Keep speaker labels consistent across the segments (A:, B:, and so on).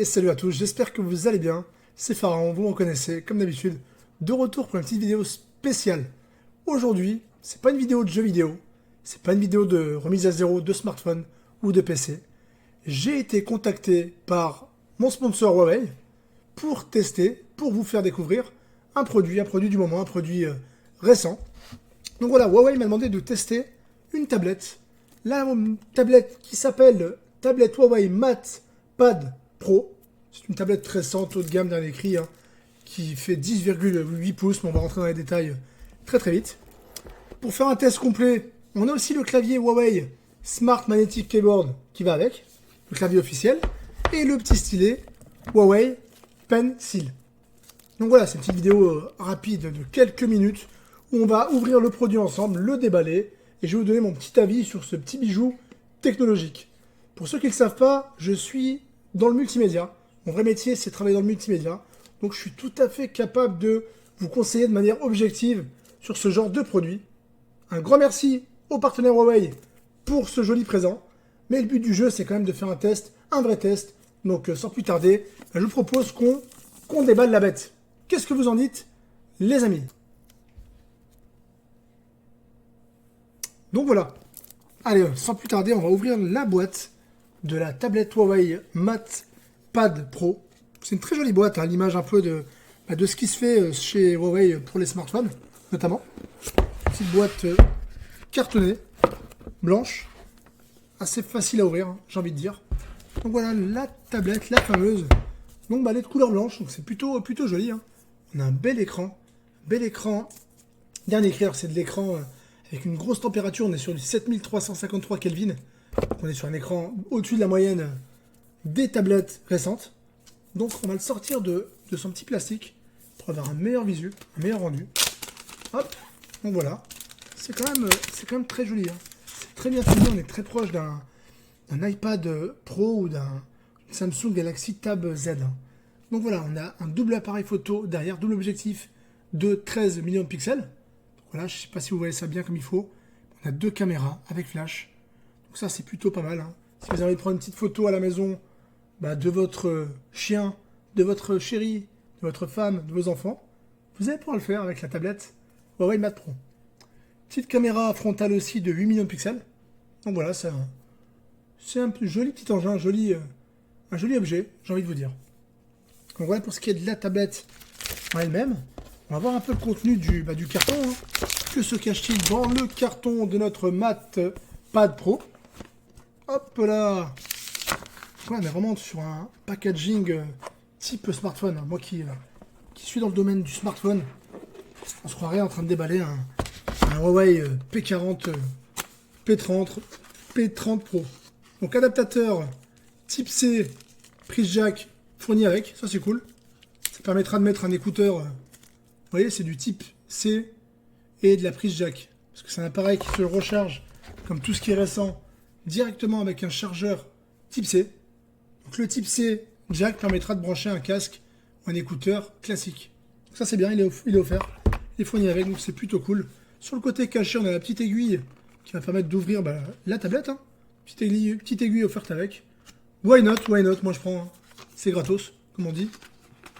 A: salut à tous, j'espère que vous allez bien. C'est Pharaon, vous me reconnaissez, comme d'habitude, de retour pour une petite vidéo spéciale. Aujourd'hui, c'est pas une vidéo de jeux vidéo, c'est pas une vidéo de remise à zéro de smartphone ou de PC. J'ai été contacté par mon sponsor Huawei pour tester, pour vous faire découvrir un produit du moment, un produit récent. Donc voilà, Huawei m'a demandé de tester une tablette. La tablette qui s'appelle tablette Huawei MatePad Pro. C'est une tablette récente, haut de gamme, dernier cri, qui fait 10,8 pouces, mais on va rentrer dans les détails très très vite. Pour faire un test complet, on a aussi le clavier Huawei Smart Magnetic Keyboard qui va avec, le clavier officiel, et le petit stylet Huawei Pencil. Donc voilà, c'est une petite vidéo rapide de quelques minutes où on va ouvrir le produit ensemble, le déballer, et je vais vous donner mon petit avis sur ce petit bijou technologique. Pour ceux qui ne le savent pas, je suis dans le multimédia. Mon vrai métier, c'est travailler dans le multimédia. Donc je suis tout à fait capable de vous conseiller de manière objective sur ce genre de produit. Un grand merci aux partenaires Huawei pour ce joli présent. Mais le but du jeu, c'est quand même de faire un test, un vrai test. Donc sans plus tarder, je vous propose qu'on déballe la bête. Qu'est-ce que vous en dites, les amis? Donc voilà. Allez, sans plus tarder, on va ouvrir la boîte de la tablette Huawei MatePad Pro. C'est une très jolie boîte, à l'image un peu de ce qui se fait chez Huawei pour les smartphones, notamment. Petite boîte cartonnée, blanche, assez facile à ouvrir, j'ai envie de dire. Donc voilà la tablette, la fameuse. Donc elle est de couleur blanche, donc c'est plutôt joli. On a un bel écran, dernier cri, c'est de l'écran avec une grosse température, on est sur du 7353 Kelvin. On est sur un écran au-dessus de la moyenne des tablettes récentes. Donc on va le sortir de son petit plastique pour avoir un meilleur visu, un meilleur rendu. Hop, donc voilà. C'est quand même très joli. C'est très bien fini, on est très proche d'un iPad Pro ou d'un Samsung Galaxy Tab Z. Donc voilà, on a un double appareil photo derrière, double objectif de 13 millions de pixels. Voilà, je ne sais pas si vous voyez ça bien comme il faut. On a deux caméras avec flash. Donc ça, c'est plutôt pas mal. Si vous avez envie de prendre une petite photo à la maison de votre chien, de votre chérie, de votre femme, de vos enfants, vous allez pouvoir le faire avec la tablette Huawei Mate Pro. Petite caméra frontale aussi de 8 millions de pixels. Donc voilà, c'est un joli petit engin, un joli objet, j'ai envie de vous dire. Donc voilà pour ce qui est de la tablette en elle-même. On va voir un peu le contenu du carton. Que se cache-t-il dans le carton de notre MatePad Pro? Hop là! Ouais, on est vraiment sur un packaging type smartphone. Moi qui suis dans le domaine du smartphone, on se croirait en train de déballer un Huawei P40, P30 Pro. Donc adaptateur type C, prise jack fourni avec, ça c'est cool. Ça permettra de mettre un écouteur, vous voyez, c'est du type C et de la prise jack. Parce que c'est un appareil qui se recharge, comme tout ce qui est récent, directement avec un chargeur type C. Donc le type C jack permettra de brancher un casque ou un écouteur classique. Donc ça c'est bien, il est offert, il est fourni avec, donc c'est plutôt cool. Sur le côté caché, on a la petite aiguille qui va permettre d'ouvrir la tablette. Petite aiguille offerte avec. Why not, moi je prends, c'est gratos, comme on dit.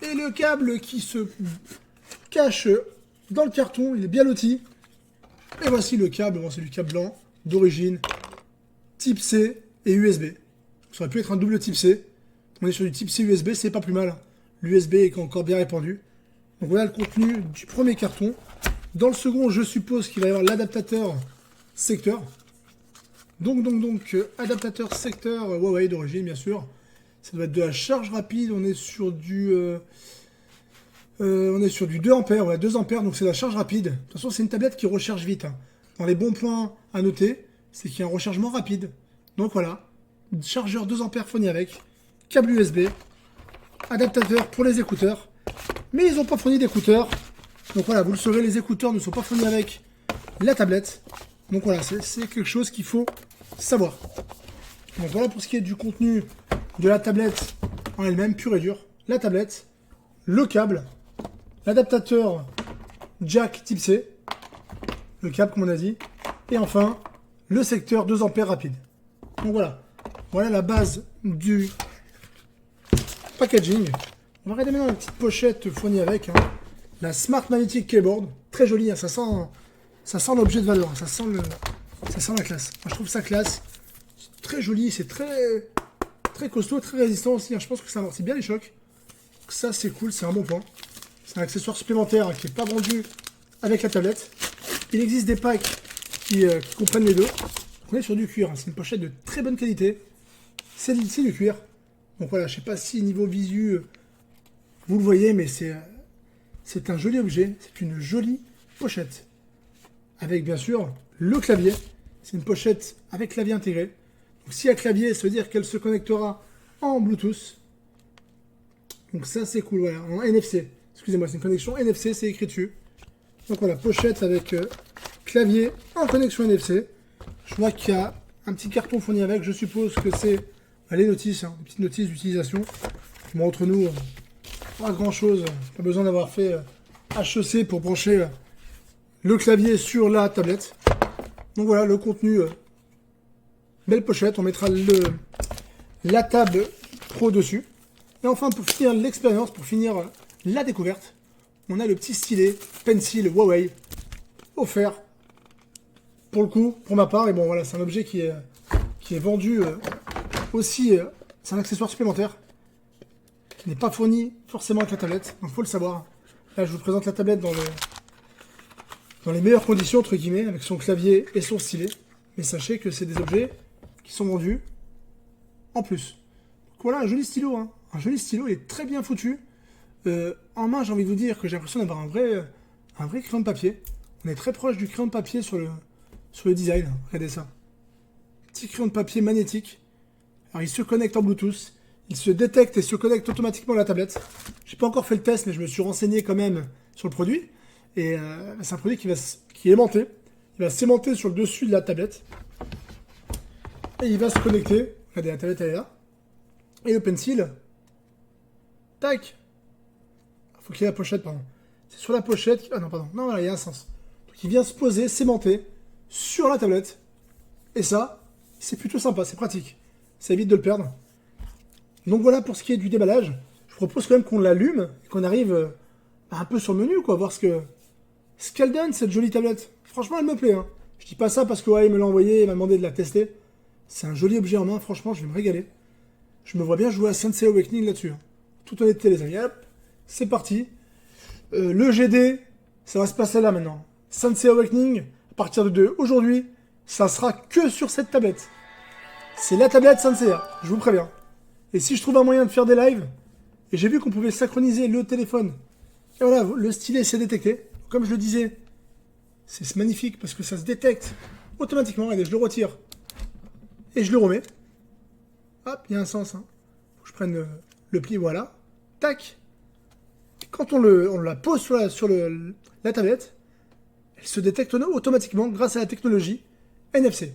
A: Et le câble qui se cache dans le carton, il est bien loti. Et voici le câble, c'est du câble blanc, d'origine, type C et USB. Ça aurait pu être un double type C. On est sur du type C USB, c'est pas plus mal. L'USB est encore bien répandu. Donc voilà le contenu du premier carton. Dans le second, je suppose qu'il va y avoir l'adaptateur secteur. Donc, adaptateur secteur Huawei d'origine, bien sûr. Ça doit être de la charge rapide. On est sur du 2 ampères, ouais, 2 ampères, donc c'est la charge rapide. De toute façon, c'est une tablette qui recharge vite. Dans les bons points à noter, c'est qu'il y a un rechargement rapide. Donc voilà, chargeur 2 ampères fourni avec, câble USB, adaptateur pour les écouteurs. Mais ils n'ont pas fourni d'écouteurs. Donc voilà, vous le saurez, les écouteurs ne sont pas fournis avec la tablette. Donc voilà, c'est quelque chose qu'il faut savoir. Donc voilà pour ce qui est du contenu de la tablette en elle-même, pure et dure. La tablette, le câble, l'adaptateur jack type C, le câble comme on a dit, et enfin le secteur 2 ampères rapide. Donc voilà, la base packaging. On va regarder maintenant la petite pochette fournie avec. Hein. La Smart Magnetic Keyboard. Très jolie, hein. Ça sent l'objet de valeur. Ça sent la classe. Moi, je trouve ça classe. C'est très joli, c'est très costaud, très résistant aussi. Hein. Je pense que ça amortit bien les chocs. Donc ça, c'est cool, c'est un bon point. C'est un accessoire supplémentaire hein, qui n'est pas vendu avec la tablette. Il existe des packs qui comprennent les deux. On est sur du cuir. Hein. C'est une pochette de très bonne qualité. C'est du cuir. Donc voilà, je sais pas si niveau visu, vous le voyez, mais c'est un joli objet. C'est une jolie pochette. Avec bien sûr le clavier. C'est une pochette avec clavier intégré. Donc s'il y a clavier, ça veut dire qu'elle se connectera en Bluetooth. Donc ça c'est cool, voilà, en NFC. Excusez-moi, c'est une connexion NFC, c'est écrit dessus. Donc voilà, pochette avec clavier en connexion NFC. Je vois qu'il y a un petit carton fourni avec. Je suppose que c'est les notices, hein, les petites notices d'utilisation. Bon, entre nous, pas grand chose. Pas besoin d'avoir fait HEC pour brancher le clavier sur la tablette. Donc voilà, le contenu. Belle pochette. On mettra la table pro dessus. Et enfin, pour finir l'expérience, pour finir la découverte, on a le petit stylet Pencil Huawei offert. Pour le coup, pour ma part, et bon voilà, c'est un objet qui est vendu aussi, c'est un accessoire supplémentaire qui n'est pas fourni forcément avec la tablette, donc faut le savoir. Là, je vous présente la tablette dans les meilleures conditions, entre guillemets, avec son clavier et son stylet. Mais sachez que c'est des objets qui sont vendus en plus. Donc voilà, un joli stylo, hein. Un joli stylo, il est très bien foutu. En main, j'ai envie de vous dire que j'ai l'impression d'avoir un vrai crayon de papier. On est très proche du crayon de papier sur le design, regardez ça. Petit crayon de papier magnétique. Alors il se connecte en Bluetooth. Il se détecte et se connecte automatiquement à la tablette. J'ai pas encore fait le test, mais je me suis renseigné quand même sur le produit. Et c'est un produit qui est aimanté. Il va s'aimanter sur le dessus de la tablette. Et il va se connecter. Regardez, la tablette elle est là. Et le pencil. Tac. Faut qu'il y ait la pochette, pardon. C'est sur la pochette. Ah non, pardon. Non, voilà, il y a un sens. Donc il vient se poser, s'aimanter sur la tablette. Et ça, c'est plutôt sympa, c'est pratique. Ça évite de le perdre. Donc voilà pour ce qui est du déballage. Je vous propose quand même qu'on l'allume et qu'on arrive un peu sur le menu, quoi, voir ce qu'elle donne, cette jolie tablette. Franchement, elle me plaît. Hein. Je dis pas ça parce que ouais, il me l'a envoyé, il m'a demandé de la tester. C'est un joli objet en main, franchement, je vais me régaler. Je me vois bien jouer à Sensei Awakening là-dessus. Hein. Toute honnêteté, les amis. Hop, c'est parti. Le GD, ça va se passer là maintenant. Sensei Awakening, à partir de aujourd'hui, ça sera que sur cette tablette. C'est la tablette Sensei, je vous préviens. Et si je trouve un moyen de faire des lives, et j'ai vu qu'on pouvait synchroniser le téléphone, et voilà, le stylet s'est détecté. Comme je le disais, c'est magnifique parce que ça se détecte automatiquement. Regardez, je le retire et je le remets. Hop, il y a un sens. Hein. Faut que je prenne le pli, voilà. Tac. Et quand on la pose sur la tablette, elle se détecte automatiquement grâce à la technologie NFC.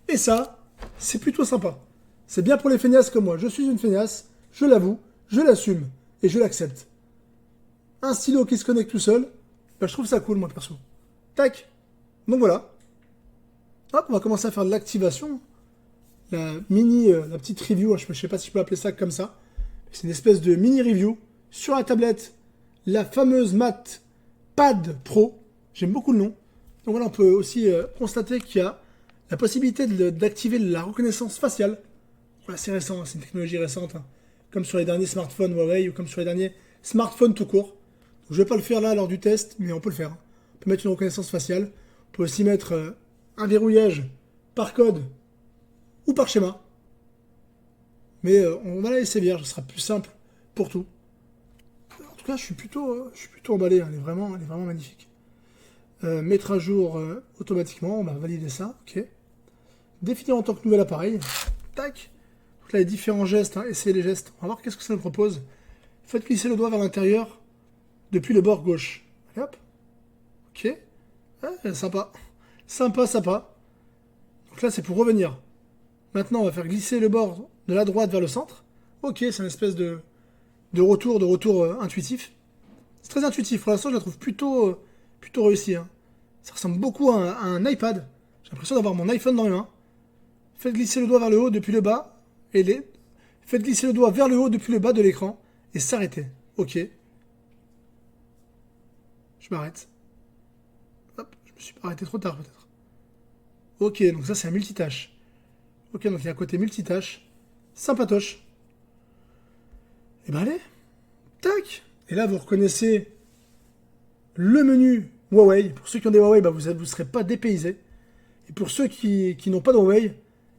A: Et ça, c'est plutôt sympa. C'est bien pour les feignasses comme moi. Je suis une feignasse, je l'avoue, je l'assume et je l'accepte. Un stylo qui se connecte tout seul, ben je trouve ça cool moi perso. Tac. Donc voilà. Hop, on va commencer à faire de l'activation. La petite review, je sais pas si je peux appeler ça comme ça. C'est une espèce de mini review sur la tablette, la fameuse Mat Pad Pro. J'aime beaucoup le nom. Donc voilà, on peut aussi constater qu'il y a la possibilité d'activer la reconnaissance faciale. Voilà, c'est récent, hein, c'est une technologie récente. Hein. Comme sur les derniers smartphones Huawei ou comme sur les derniers smartphones tout court. Donc, je vais pas le faire là lors du test, mais on peut le faire. Hein. On peut mettre une reconnaissance faciale. On peut aussi mettre un verrouillage par code ou par schéma. Mais on va la laisser vierge, ce sera plus simple pour tout. En tout cas, je suis plutôt emballé, hein. Elle est vraiment magnifique. Mettre à jour automatiquement, on va valider ça, ok. Définir en tant que nouvel appareil, tac. Donc là, les différents gestes, hein, essayer les gestes. On va voir qu'est-ce que ça nous propose. Faites glisser le doigt vers l'intérieur depuis le bord gauche. Allez, hop. Ok. Ouais, sympa. Sympa. Donc là, c'est pour revenir. Maintenant, on va faire glisser le bord de la droite vers le centre. Ok, c'est une espèce de retour intuitif. C'est très intuitif. Pour l'instant, je la trouve plutôt réussie. Hein. Ça ressemble beaucoup à un iPad. J'ai l'impression d'avoir mon iPhone dans mes mains. Faites glisser le doigt vers le haut depuis le bas. Faites glisser le doigt vers le haut depuis le bas de l'écran. et s'arrêter. Ok. Je m'arrête. Hop, je me suis pas arrêté trop tard peut-être. Ok, donc ça c'est un multitâche. Ok, donc il y a un côté multitâche. Sympatoche. Et ben allez. Tac. Et là vous reconnaissez le menu Huawei. Pour ceux qui ont des Huawei, bah, vous ne serez pas dépaysés. Et pour ceux qui n'ont pas de Huawei,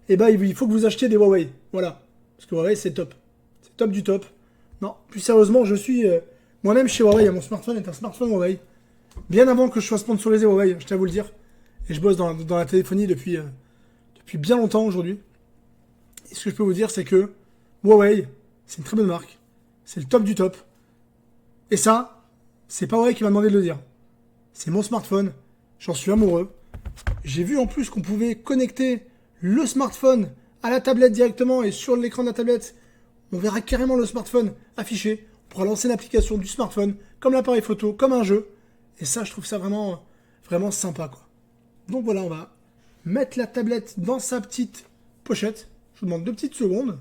A: eh ben, il faut que vous achetiez des Huawei. Voilà. Parce que Huawei, c'est top. C'est top du top. Non, plus sérieusement, je suis moi-même chez Huawei. Mon smartphone est un smartphone Huawei. Bien avant que je sois sponsorisé Huawei, je tiens à vous le dire. Et je bosse dans la téléphonie depuis bien longtemps aujourd'hui. Et ce que je peux vous dire, c'est que Huawei, c'est une très bonne marque. C'est le top du top. Et ça, c'est pas Huawei qui m'a demandé de le dire. C'est mon smartphone. J'en suis amoureux. J'ai vu en plus qu'on pouvait connecter le smartphone à la tablette directement et sur l'écran de la tablette, on verra carrément le smartphone affiché. On pourra lancer l'application du smartphone comme l'appareil photo, comme un jeu. Et ça, je trouve ça vraiment, vraiment sympa, quoi. Donc voilà, on va mettre la tablette dans sa petite pochette. Je vous demande 2 petites secondes.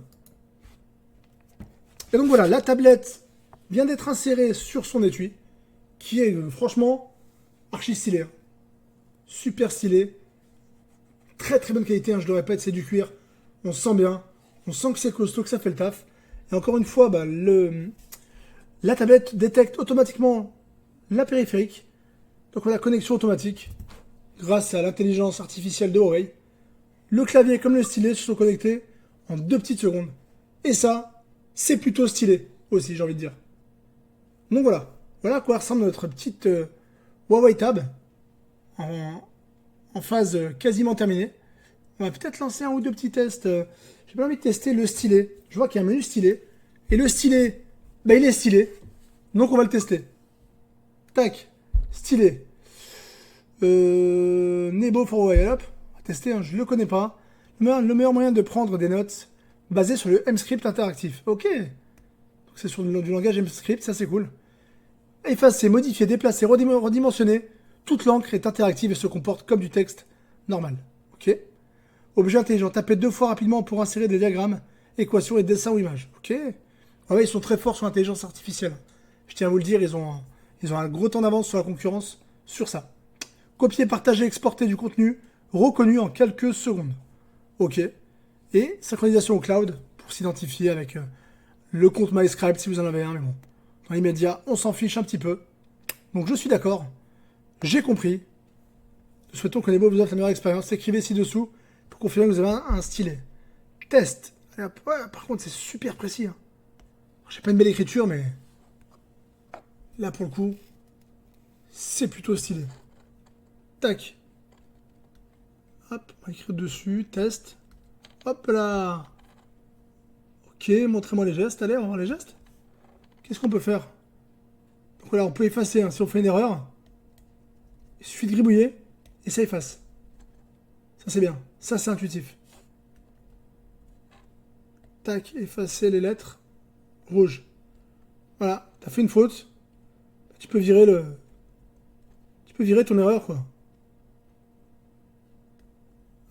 A: Et donc voilà, la tablette vient d'être insérée sur son étui, qui est franchement archi stylé. Hein. Super stylé. Très très bonne qualité, hein, je le répète, c'est du cuir. On se sent bien. On sent que c'est costaud, que ça fait le taf. Et encore une fois, bah, la tablette détecte automatiquement la périphérique. Donc voilà, connexion automatique. Grâce à l'intelligence artificielle de Huawei. Le clavier comme le stylet se sont connectés en 2 petites secondes. Et ça, c'est plutôt stylé aussi, j'ai envie de dire. Donc voilà. Voilà à quoi ressemble notre petite Huawei Tab. En phase quasiment terminée. On va peut-être lancer un ou 2 petits tests. J'ai pas envie de tester le stylet. Je vois qu'il y a un menu stylet. Et le stylet, bah il est stylé. Donc on va le tester. Tac. Stylet. Nebo for Huawei. Hop. On va tester, hein, je le connais pas. Le meilleur moyen de prendre des notes basé sur le MScript interactif. Ok. Donc c'est sur du langage MScript, ça c'est cool. Effacer, modifier, déplacer, redimensionner. Toute l'encre est interactive et se comporte comme du texte normal. Ok. Objet intelligent. Tapez 2 fois rapidement pour insérer des diagrammes, équations et dessins ou images. Ok. Ah ouais, ils sont très forts sur l'intelligence artificielle. Je tiens à vous le dire, ils ont un gros temps d'avance sur la concurrence sur ça. Copier, partager, exporter du contenu reconnu en quelques secondes. Ok. Et synchronisation au cloud pour s'identifier avec le compte MyScribe si vous en avez un, mais bon. Dans l'immédiat, on s'en fiche un petit peu. Donc je suis d'accord. J'ai compris. Nous souhaitons que Nebo vous offre la meilleure expérience. Écrivez ci-dessous pour confirmer que vous avez un stylet. Test. Ouais, par contre, c'est super précis. Hein. J'ai pas une belle écriture, mais là, pour le coup, c'est plutôt stylé. Tac. Hop, on va écrire dessus. Test. Hop là. Ok, montrez-moi les gestes. Allez, on va voir les gestes. Qu'est-ce qu'on peut faire? Donc voilà, on peut effacer. Hein, si on fait une erreur, il suffit de gribouiller et ça efface. Ça, c'est bien. Ça, c'est intuitif. Tac, effacer les lettres. Rouge. Voilà, t'as fait une faute. Tu peux virer ton erreur, quoi.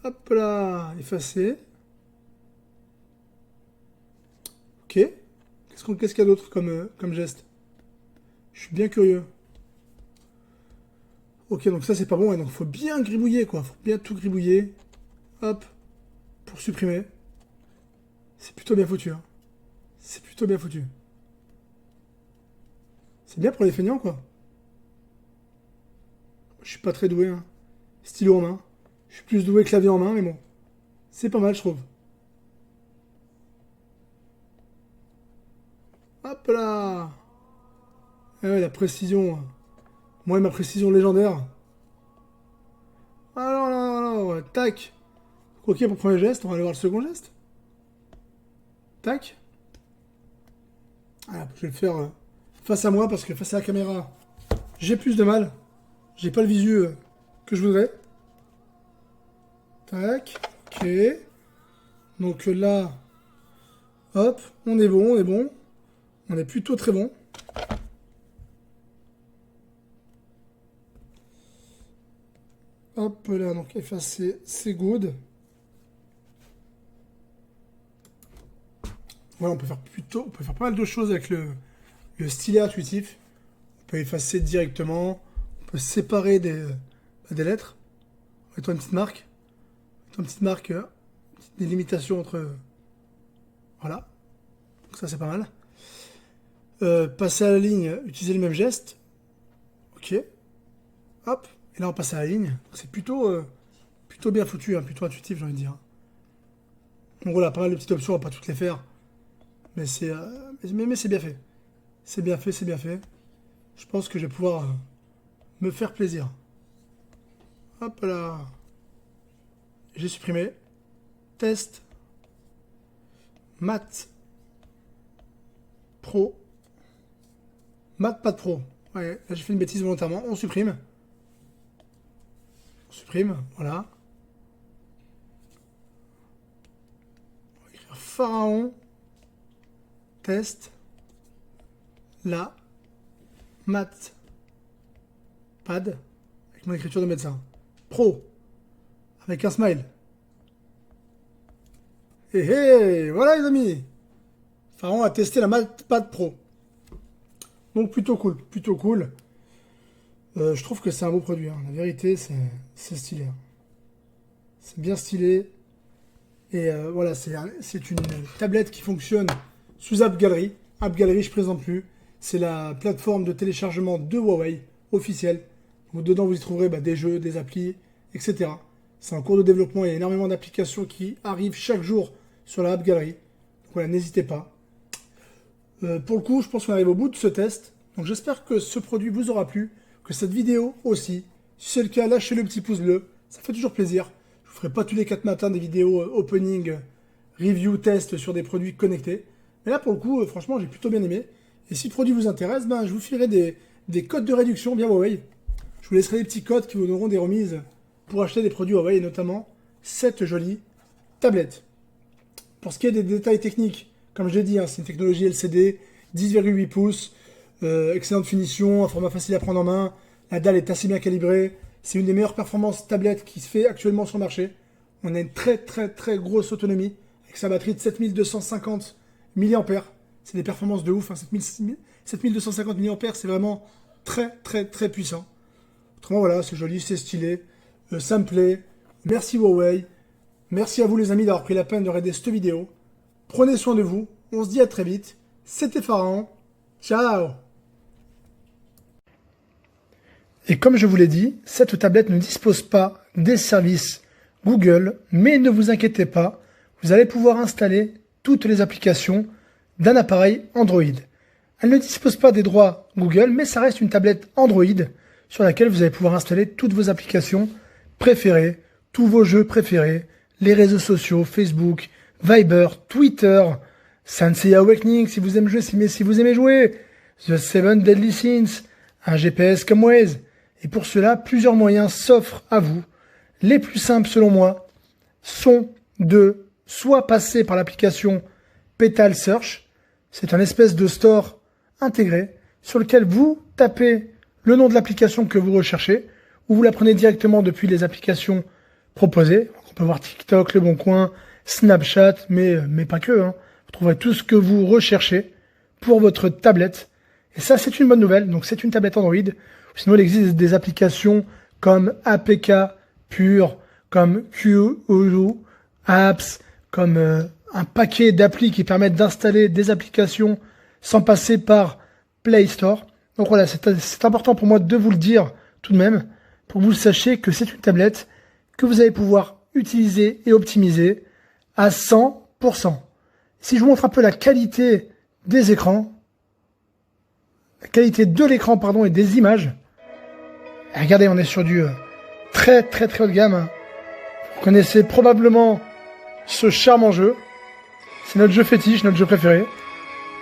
A: Hop là, effacer. Ok. Qu'est-ce qu'il y a d'autre comme geste? Je suis bien curieux. Ok, donc ça c'est pas bon, et donc faut bien gribouiller, quoi. Faut bien tout gribouiller. Hop. Pour supprimer. C'est plutôt bien foutu, hein. C'est plutôt bien foutu. C'est bien pour les feignants, quoi. Je suis pas très doué, hein. Stylo en main. Je suis plus doué clavier en main, mais bon. C'est pas mal, je trouve. Hop là. Ah ouais, la précision. Moi et ma précision légendaire. Alors, tac. Ok, pour le premier geste, on va aller voir le second geste. Tac. Voilà, je vais le faire face à moi parce que face à la caméra, j'ai plus de mal. J'ai pas le visu que je voudrais. Tac. Ok. Donc là, hop, on est bon, on est bon. On est plutôt très bon. Hop là, donc effacer, c'est good. Voilà, on peut faire pas mal de choses avec le stylet intuitif. On peut effacer directement. On peut séparer des lettres. Mettons une petite marque. Mettons une petite marque. Une petite délimitation entre... Voilà. Donc ça, c'est pas mal. Passer à la ligne, utiliser les mêmes gestes. Ok. Hop. Et là, on passe à la ligne. C'est plutôt bien foutu, hein, plutôt intuitif, j'ai envie de dire. Donc voilà, pas mal de petites options, on va pas toutes les faire. Mais c'est bien fait. C'est bien fait, c'est bien fait. Je pense que je vais pouvoir me faire plaisir. Hop là. J'ai supprimé. Test. Mat. Pro. Mat, pas de pro. Ouais, là j'ai fait une bêtise volontairement. On supprime. On supprime, voilà. On va écrire Pharaon. Test. Là. Mat. Pad. Avec mon écriture de médecin. Pro. Avec un smile. Et voilà les amis. Pharaon a testé la MatPad Pro. Donc plutôt cool, plutôt cool. Je trouve que c'est un beau produit, hein. La vérité, c'est stylé, hein. C'est bien stylé. Et voilà, c'est une tablette qui fonctionne sous App Gallery. App Gallery, je ne présente plus. C'est la plateforme de téléchargement de Huawei officielle. Donc, dedans, vous y trouverez des jeux, des applis, etc. C'est en cours de développement. Il y a énormément d'applications qui arrivent chaque jour sur la App Gallery. Donc voilà, n'hésitez pas. Pour le coup, je pense qu'on arrive au bout de ce test. Donc j'espère que ce produit vous aura plu, que cette vidéo aussi. Si c'est le cas, lâchez le petit pouce bleu. Ça fait toujours plaisir. Je ne vous ferai pas tous les 4 matins des vidéos opening, review, test sur des produits connectés. Mais là, pour le coup, franchement, j'ai plutôt bien aimé. Et si le produit vous intéresse, je vous filerai des codes de réduction via Huawei. Je vous laisserai des petits codes qui vous donneront des remises pour acheter des produits Huawei, et notamment cette jolie tablette. Pour ce qui est des détails techniques, comme je l'ai dit, hein, c'est une technologie LCD, 10,8 pouces, excellente finition, un format facile à prendre en main, la dalle est assez bien calibrée, c'est une des meilleures performances tablettes qui se fait actuellement sur le marché. On a une très grosse autonomie, avec sa batterie de 7250 mAh, c'est des performances de ouf, hein, 7250 mAh, c'est vraiment très puissant. Autrement voilà, c'est joli, c'est stylé, ça me plaît, merci Huawei, merci à vous les amis d'avoir pris la peine de regarder cette vidéo. Prenez soin de vous, on se dit à très vite, c'était Pharaon, ciao. Et comme je vous l'ai dit, cette tablette ne dispose pas des services Google, mais ne vous inquiétez pas, vous allez pouvoir installer toutes les applications d'un appareil Android. Elle ne dispose pas des droits Google, mais ça reste une tablette Android sur laquelle vous allez pouvoir installer toutes vos applications préférées, tous vos jeux préférés, les réseaux sociaux, Facebook, Viber, Twitter, Sensei Awakening si vous aimez jouer, si vous aimez jouer, The Seven Deadly Sins, un GPS comme Waze. Et pour cela, plusieurs moyens s'offrent à vous. Les plus simples selon moi sont de soit passer par l'application Petal Search, c'est un espèce de store intégré sur lequel vous tapez le nom de l'application que vous recherchez, ou vous la prenez directement depuis les applications proposées. On peut voir TikTok, Le Bon Coin, Snapchat, mais pas que, hein. Vous trouverez tout ce que vous recherchez pour votre tablette. Et ça, c'est une bonne nouvelle. Donc, c'est une tablette Android. Sinon, il existe des applications comme APK Pure, comme QOO Apps, comme un paquet d'applis qui permettent d'installer des applications sans passer par Play Store. Donc voilà, c'est important pour moi de vous le dire tout de même, pour que vous sachiez que c'est une tablette que vous allez pouvoir utiliser et optimiser à 100%. Si je vous montre un peu la qualité des écrans, la qualité de l'écran, pardon, et des images, regardez, on est sur du très haut de gamme. Vous connaissez probablement ce charmant jeu. C'est notre jeu fétiche, notre jeu préféré.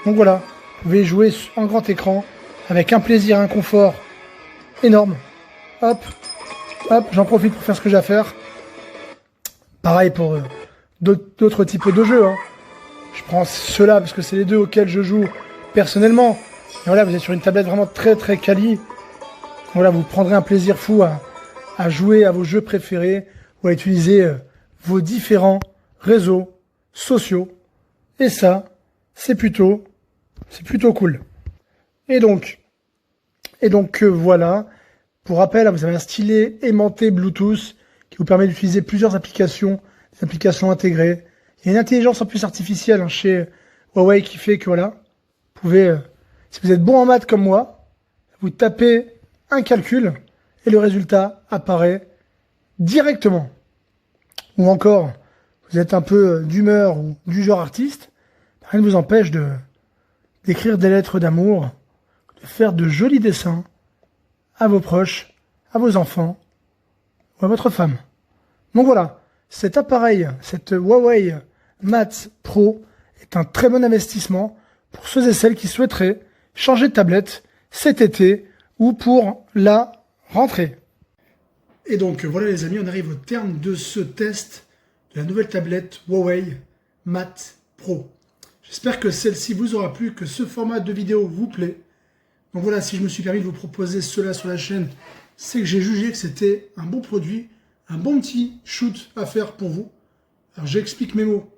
A: Donc voilà, vous pouvez jouer en grand écran avec un plaisir, un confort énorme. Hop, j'en profite pour faire ce que j'ai à faire. Pareil pour d'autres types de jeux, hein. Je prends ceux-là parce que c'est les deux auxquels je joue personnellement. Et voilà, vous êtes sur une tablette vraiment très quali. Voilà, vous prendrez un plaisir fou à jouer à vos jeux préférés ou à utiliser vos différents réseaux sociaux. Et ça, c'est plutôt cool. Et donc voilà. Pour rappel, vous avez un stylet aimanté Bluetooth qui vous permet d'utiliser plusieurs applications, des applications intégrées. Il y a une intelligence en plus artificielle chez Huawei qui fait que voilà, vous pouvez, si vous êtes bon en maths comme moi, vous tapez un calcul et le résultat apparaît directement. Ou encore, vous êtes un peu d'humeur ou du genre artiste, rien ne vous empêche d'écrire des lettres d'amour, de faire de jolis dessins à vos proches, à vos enfants ou à votre femme. Donc voilà, cet appareil, cette Huawei Mate Pro est un très bon investissement pour ceux et celles qui souhaiteraient changer de tablette cet été ou pour la rentrée. Et donc voilà les amis, on arrive au terme de ce test de la nouvelle tablette Huawei Mate Pro. J'espère que celle-ci vous aura plu, que ce format de vidéo vous plaît. Donc voilà, si je me suis permis de vous proposer cela sur la chaîne, c'est que j'ai jugé que c'était un bon produit, un bon petit shoot à faire pour vous. Alors j'explique mes mots.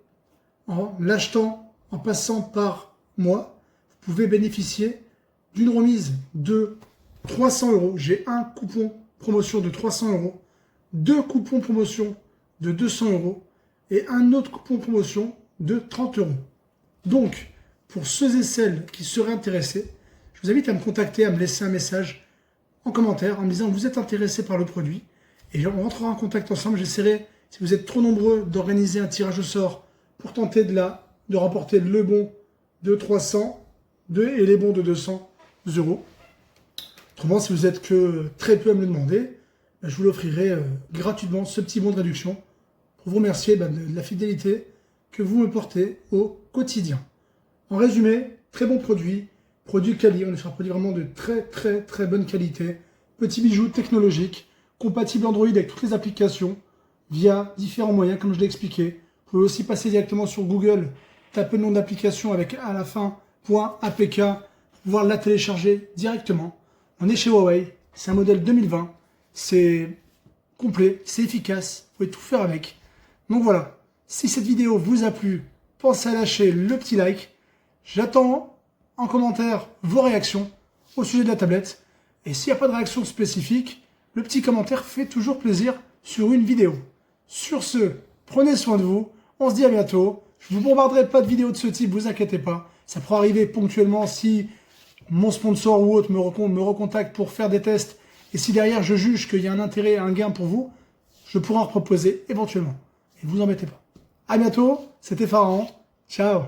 A: En l'achetant, en passant par moi, vous pouvez bénéficier d'une remise de 300 €. J'ai un coupon promotion de 300 €, deux coupons promotion de 200 € et un autre coupon promotion de 30 €. Donc, pour ceux et celles qui seraient intéressés, je vous invite à me contacter, à me laisser un message en commentaire en me disant que vous êtes intéressé par le produit. Et on rentrera en contact ensemble. J'essaierai, si vous êtes trop nombreux, d'organiser un tirage au sort pour tenter de remporter le bon de 300 et les bons de 200 €. Autrement, si vous êtes que très peu à me le demander, je vous l'offrirai gratuitement, ce petit bon de réduction, pour vous remercier de la fidélité que vous me portez au quotidien. En résumé, très bon produit quali, on est sur un produit vraiment de très bonne qualité, petit bijou technologique, compatible Android avec toutes les applications, via différents moyens comme je l'ai expliqué. Vous pouvez aussi passer directement sur Google, taper le nom d'application avec à la fin .apk, pouvoir la télécharger directement. On est chez Huawei, c'est un modèle 2020, c'est complet, c'est efficace, vous pouvez tout faire avec. Donc voilà, si cette vidéo vous a plu, pensez à lâcher le petit like. J'attends en commentaire vos réactions au sujet de la tablette. Et s'il n'y a pas de réaction spécifique, le petit commentaire fait toujours plaisir sur une vidéo. Sur ce, prenez soin de vous, on se dit à bientôt. Je ne vous bombarderai pas de vidéos de ce type, vous inquiétez pas. Ça pourra arriver ponctuellement si mon sponsor ou autre me recontacte pour faire des tests. Et si derrière je juge qu'il y a un intérêt, un gain pour vous, je pourrai en proposer éventuellement. Et ne vous embêtez pas. À bientôt, c'était Pharaon. Ciao.